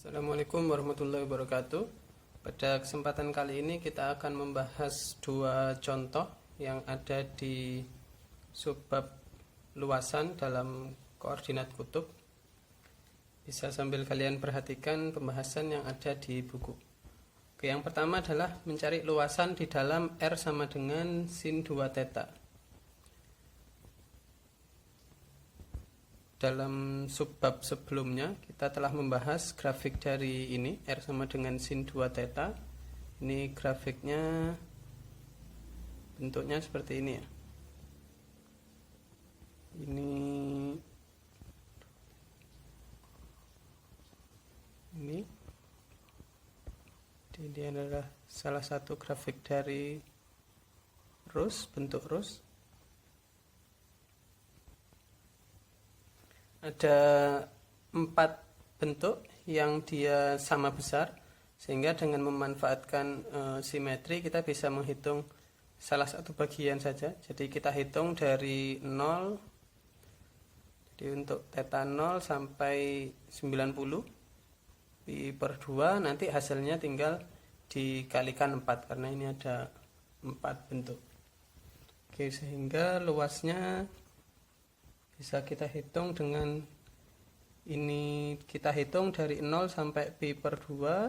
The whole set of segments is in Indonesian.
Assalamualaikum warahmatullahi wabarakatuh. Pada kesempatan kali ini kita akan membahas dua contoh yang ada di subbab luasan dalam koordinat kutub. Bisa sambil kalian perhatikan pembahasan yang ada di buku. Oke, yang pertama adalah mencari luasan di dalam R sama dengan sin 2 theta. Dalam subbab sebelumnya kita telah membahas grafik dari ini R sama dengan sin 2 theta. Ini grafiknya bentuknya seperti ini ya. Ini adalah salah satu grafik dari bentuk rus. Ada 4 bentuk yang dia sama besar, sehingga dengan memanfaatkan simetri kita bisa menghitung salah satu bagian saja. Jadi kita hitung dari 0, jadi untuk theta 0 sampai 90 pi per 2, nanti hasilnya tinggal dikalikan 4 karena ini ada 4 bentuk. Oke, sehingga luasnya bisa kita hitung dengan ini, kita hitung dari 0 sampai pi per 2,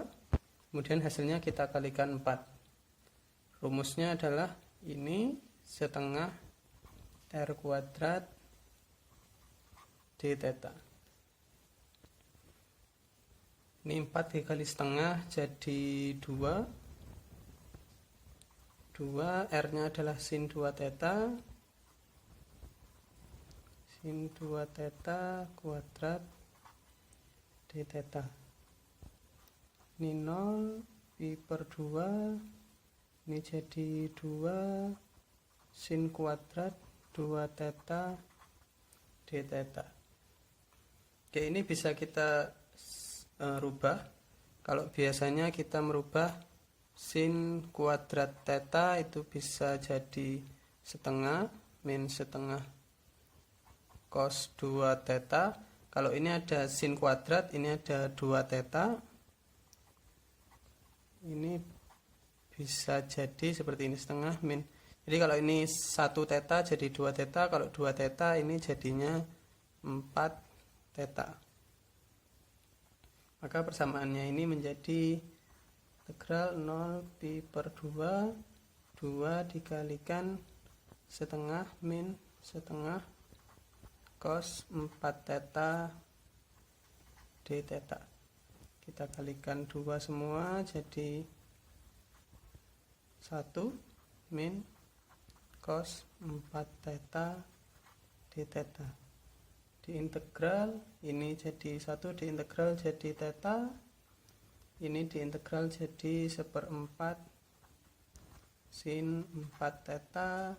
kemudian hasilnya kita kalikan 4. Rumusnya adalah ini setengah R kuadrat d theta. Ini 4 dikali setengah jadi 2. 2, R nya adalah sin 2 theta. Sin 2 theta kuadrat d theta. Ini 0 pi per 2, ini jadi 2 sin kuadrat 2 theta d theta. Oke, ini bisa kita rubah. Kalau biasanya kita merubah sin kuadrat theta itu bisa jadi setengah min setengah cos 2 theta. Kalau ini ada sin kuadrat, ini ada 2 theta. Ini bisa jadi seperti ini, setengah min. Jadi kalau ini 1 theta jadi 2 theta, kalau 2 theta ini jadinya 4 theta. Maka persamaannya ini menjadi integral 0 pi per 2, 2 dikalikan setengah min setengah cos 4 theta d theta. Kita kalikan 2 semua jadi 1 min cos 4 theta d theta. Diintegral ini jadi 1, diintegral jadi theta. Ini diintegral jadi 1/4 sin 4 theta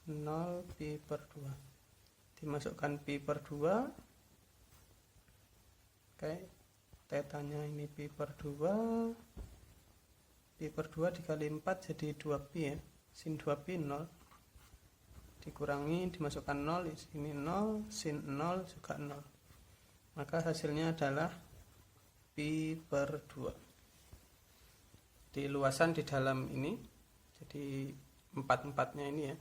0 pi per 2. Dimasukkan pi per 2. Oke, tetanya ini pi per 2. Pi per 2 dikali 4 jadi 2 pi ya. Sin 2 pi 0. Dikurangi, dimasukkan 0, di sini 0, sin 0 juga 0. Maka hasilnya adalah pi per 2. Di luasan di dalam ini, jadi 4-4-nya ini ya.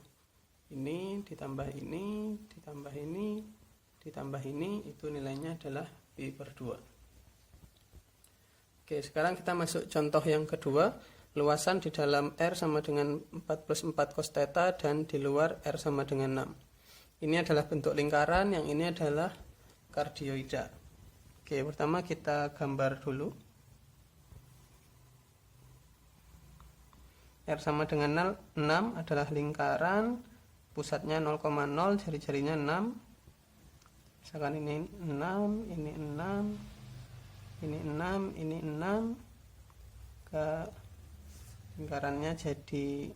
Ini ditambah ini, ditambah ini, ditambah ini, itu nilainya adalah pi per 2. Oke, sekarang kita masuk contoh yang kedua. Luasan di dalam R sama dengan 4+4 cos theta dan di luar R sama dengan 6. Ini adalah bentuk lingkaran, yang ini adalah kardioida. Oke, pertama kita gambar dulu. R sama dengan 6 adalah lingkaran, pusatnya 0,0, jari-jarinya 6. Misalkan ini 6, ini 6, ini 6, ini 6. Lingkarannya jadi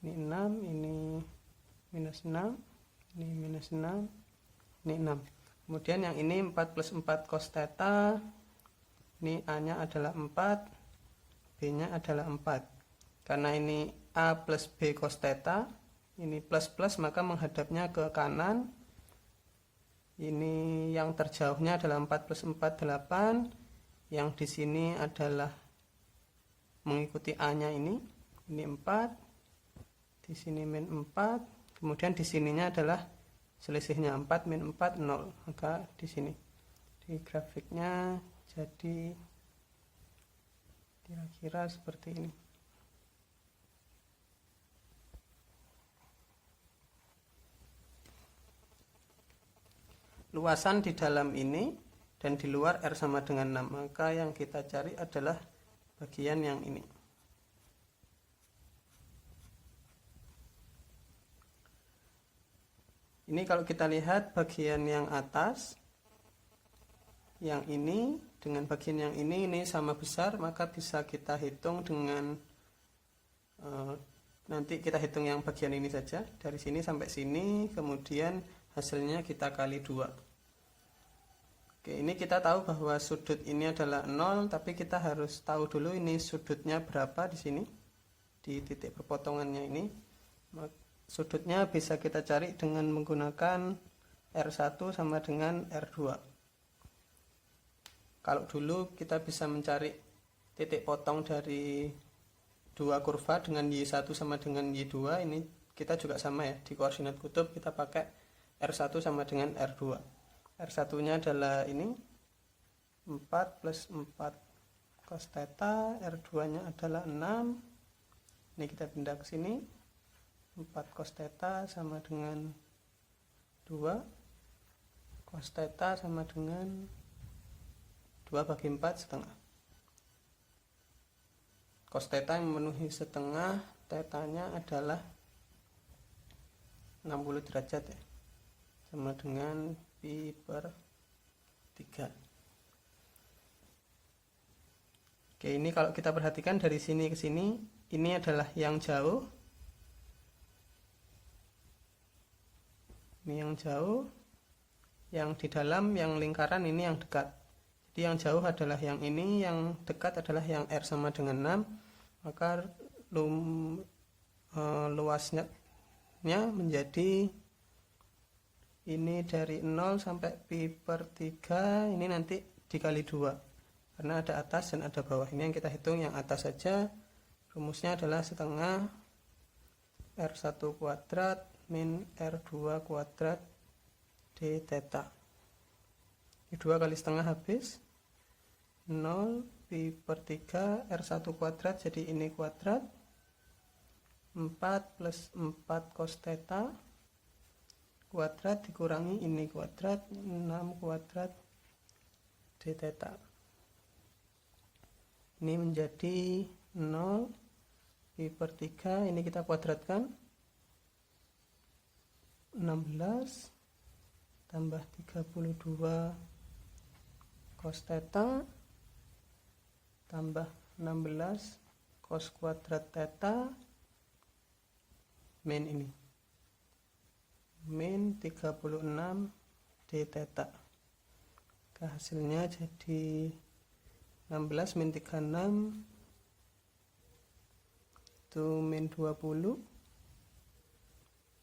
ini 6, ini minus 6, ini minus 6, ini 6. Kemudian yang ini 4+4 cos theta. Ini A nya adalah 4, B nya adalah 4. Karena ini A plus B cos theta. Ini plus maka menghadapnya ke kanan. Ini yang terjauhnya adalah 4 plus 4, 8. Yang di sini adalah mengikuti A-nya ini 4. Di sini min 4. Kemudian di sininya adalah selisihnya 4 min 4 0. Maka di sini di grafiknya jadi kira-kira seperti ini. Luasan di dalam ini dan di luar R sama dengan 6. Maka yang kita cari adalah bagian yang ini. Ini kalau kita lihat bagian yang atas, yang ini dengan bagian yang ini sama besar, maka bisa kita hitung dengan nanti kita hitung yang bagian ini saja, dari sini sampai sini, kemudian hasilnya kita kali 2. Oke, ini kita tahu bahwa sudut ini adalah 0, tapi kita harus tahu dulu ini sudutnya berapa di sini, di titik perpotongannya ini. Sudutnya bisa kita cari dengan menggunakan R1 sama dengan R2. Kalau dulu kita bisa mencari titik potong dari dua kurva dengan Y1 sama dengan Y2, ini kita juga sama ya, di koordinat kutub kita pakai R1 sama dengan R2. R1-nya adalah ini 4 plus 4 cos theta, R2-nya adalah 6. Ini kita pindah ke sini. 4 cos theta sama dengan 2. Cos theta sama dengan 2 bagi 4 setengah. Cos theta yang memenuhi setengah, theta-nya adalah 60 derajat ya, sama dengan pi per 3. Oke, ini kalau kita perhatikan dari sini ke sini, ini adalah yang jauh. Ini yang jauh. Yang di dalam, yang lingkaran ini yang dekat. Jadi yang jauh adalah yang ini, yang dekat adalah yang R sama dengan 6. Maka luasnya menjadi ini dari 0 sampai pi per 3, ini nanti dikali 2 karena ada atas dan ada bawah. Ini yang kita hitung yang atas saja. Rumusnya adalah setengah R1 kuadrat min R2 kuadrat d theta. Ini 2 kali setengah habis 0, pi per 3, R1 kuadrat jadi ini kuadrat, 4 plus 4 cos theta kuadrat dikurangi ini kuadrat, 6 kuadrat d theta. Ini menjadi 0 pi per 3, ini kita kuadratkan, 16 tambah 32 cos theta tambah 16 cos kuadrat theta min ini min 36 d theta. Hasilnya jadi 16 min 36 itu min 20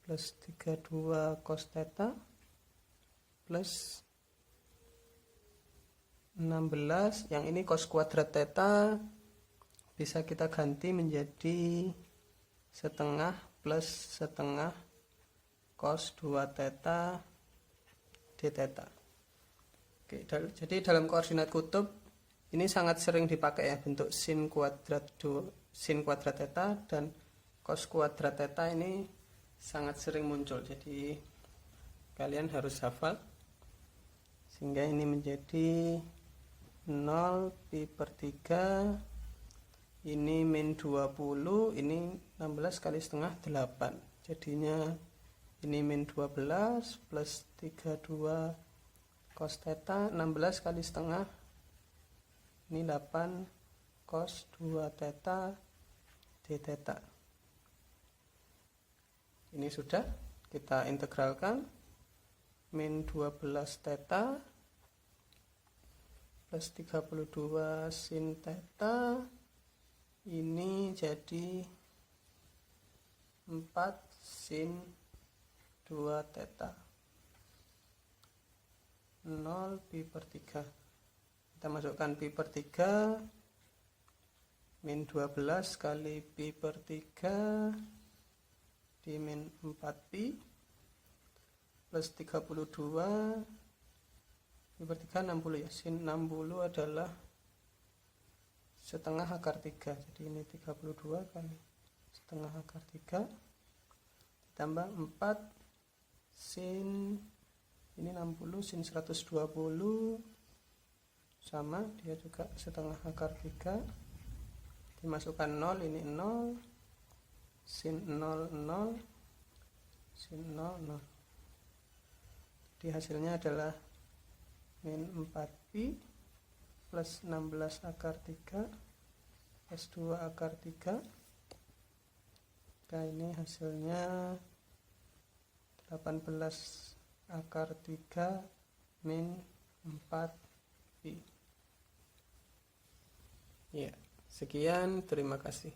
plus 32 cos theta plus 16, yang ini cos kuadrat theta bisa kita ganti menjadi setengah plus setengah cos 2 theta d theta. Oke, jadi dalam koordinat kutub ini sangat sering dipakai ya, bentuk sin kuadrat theta dan cos kuadrat theta ini sangat sering muncul. Jadi kalian harus hafal sehingga ini menjadi 0 pi per 3, ini min 20, ini 16 kali setengah 8, jadinya ini min 12 plus 32 cos theta, 16 kali setengah, ini 8 cos 2 theta d theta. Ini sudah kita integralkan, min 12 theta plus 32 sin theta, ini jadi 4 sin 2 theta 0 pi per 3. Kita masukkan pi per 3 min 12 kali pi per 3 di min 4 pi plus 32 pi per 3 60 ya. Sin 60 adalah setengah akar 3. Jadi ini 32 kali setengah akar 3 ditambah 4 sin ini 60 sin 120 sama dia juga setengah akar 3, dimasukkan 0, ini 0 sin 0 0 sin 0 0. Jadi hasilnya adalah min 4 pi plus 16 akar 3 plus 2 akar 3. Nah ini hasilnya 18 akar 3 min 4 pi. Ya, sekian, terima kasih.